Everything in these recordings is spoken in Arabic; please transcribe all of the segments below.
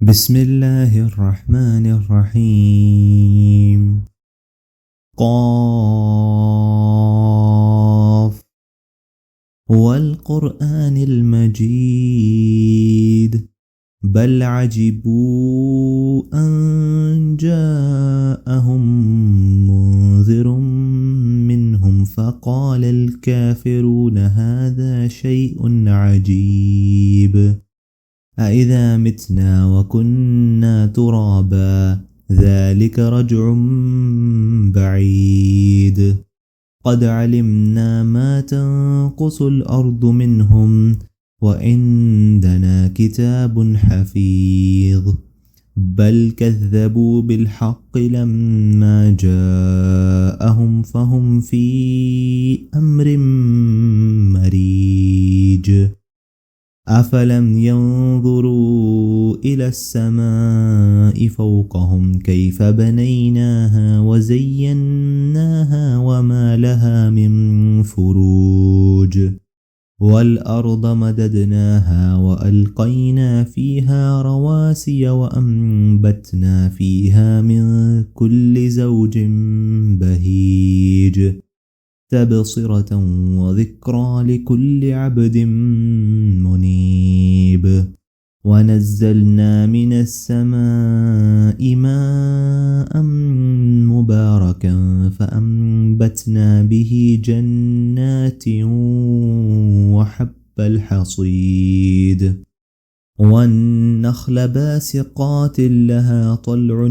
بسم الله الرحمن الرحيم. قاف والقرآن المجيد بل عجبوا أن جاءهم منذر منهم فقال الكافرون هذا شيء عجيب أإذا متنا وكنا ترابا ذلك رجع بعيد قد علمنا ما تنقص الأرض منهم وعندنا كتاب حفيظ بل كذبوا بالحق لما جاءهم فهم في أمر مريج أفلم ينظروا إلى السماء فوقهم كيف بنيناها وزيناها وما لها من فروج والأرض مددناها وألقينا فيها رواسي وأنبتنا فيها من كل زوج بهيج تبصرة وذكرى لكل عبد منيب ونزلنا من السماء ماء مباركا فأنبتنا به جنات وحب الحصيد والنخل باسقات لها طلع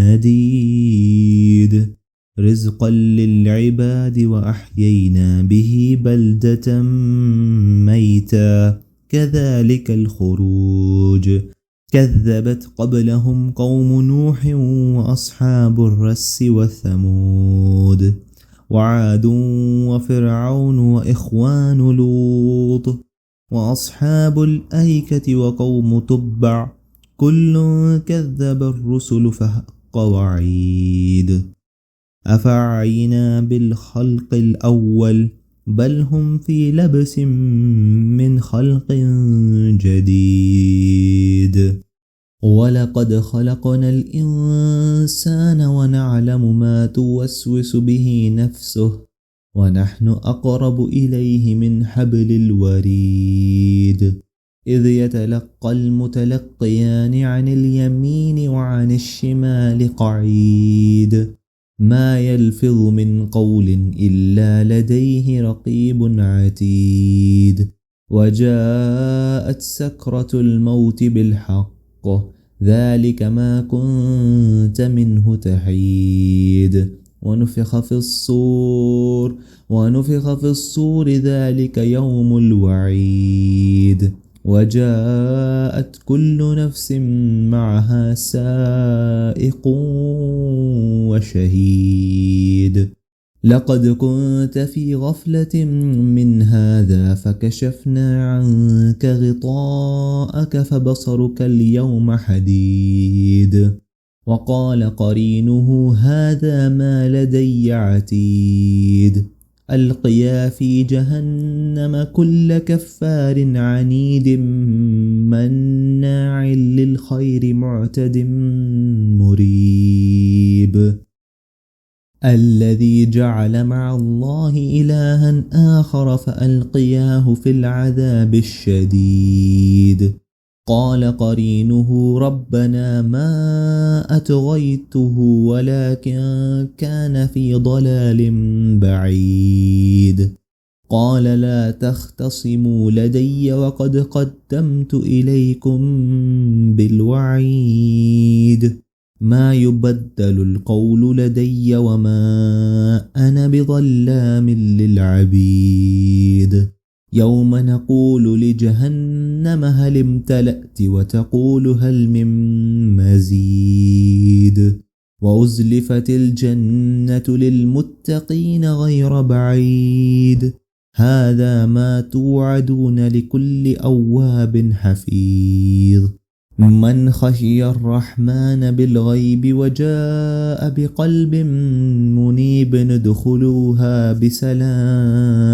نديد رزقا للعباد وأحيينا به بلدة ميتا كذلك الخروج كذبت قبلهم قوم نوح وأصحاب الرس وثمود وعاد وفرعون وإخوان لوط وأصحاب الأيكة وقوم تبع كل كذب الرسل فحق وعيد أفعينا بالخلق الأول بل هم في لبس من خلق جديد ولقد خلقنا الإنسان ونعلم ما توسوس به نفسه ونحن أقرب إليه من حبل الوريد إذ يتلقى المتلقيان عن اليمين وعن الشمال قعيد ما يلفظ من قول إلا لديه رقيب عتيد وجاءت سكرة الموت بالحق ذلك ما كنت منه تحيد ونفخ في الصور ذلك يوم الوعيد وجاءت كل نفس معها سائق وشهيد لقد كنت في غفلة من هذا فكشفنا عنك غطاءك فبصرك اليوم حديد وقال قرينه هذا ما لدي عتيد ألقيا في جهنم كل كفار عنيد مناع للخير معتد مريب الذي جعل مع الله إلها آخر فألقياه في العذاب الشديد قال قرينه ربنا ما أطغيته ولكن كان في ضلال بعيد قال لا تختصموا لدي وقد قدمت إليكم بالوعيد ما يبدل القول لدي وما أنا بظلام للعبيد يوم نقول لجهنم هل امتلأت وتقول هل من مزيد وأزلفت الجنة للمتقين غير بعيد هذا ما توعدون لكل أواب حفيظ من خشي الرحمن بالغيب وجاء بقلب منيب ادخلوها بسلام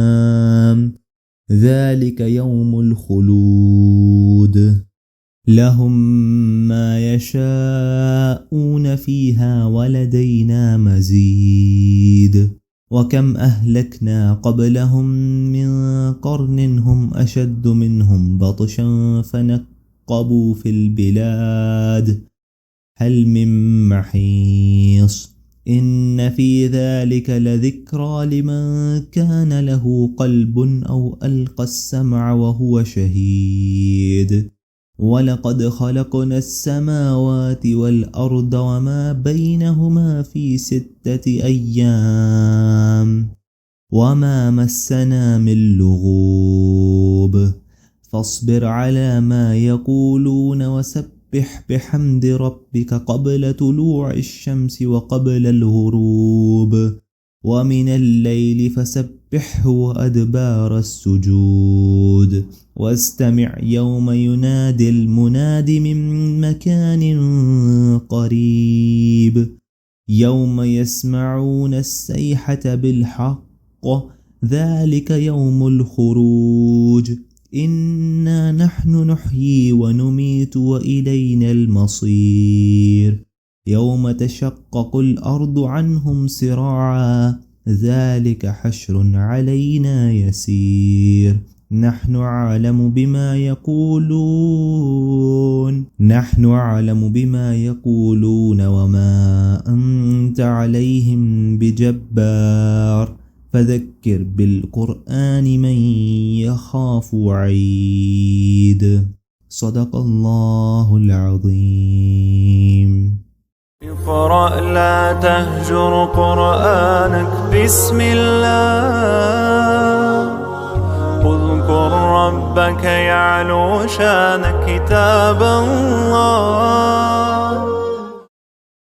ذلك يوم الخلود لهم ما يشاءون فيها ولدينا مزيد وكم أهلكنا قبلهم من قرن هم أشد منهم بطشا فنقبوا في البلاد هل من محيص إن في ذلك لذكرى لمن كان له قلب أو ألقى السمع وهو شهيد ولقد خلقنا السماوات والأرض وما بينهما في 6 أيام وما مسنا من لغوب فاصبر على ما يقولون وسبح بحمد ربك قبل طلوع الشمس وقبل الغروب ومن الليل فسبحه وأدبار السجود واستمع يوم ينادي المناد من مكان قريب يوم يسمعون الصيحة بالحق ذلك يوم الخروج إنا نحن نحيي ونميت وإلينا المصير يوم تشقق الأرض عنهم سراعا ذلك حشر علينا يسير نحن أعلم بما يقولون وما أنت عليهم بجبار فذكر بالقرآن من يخاف وعيد صدق الله العظيم اقرأ لا تهجر قرآنك بسم الله اذكر ربك يعلو شانك كتاب الله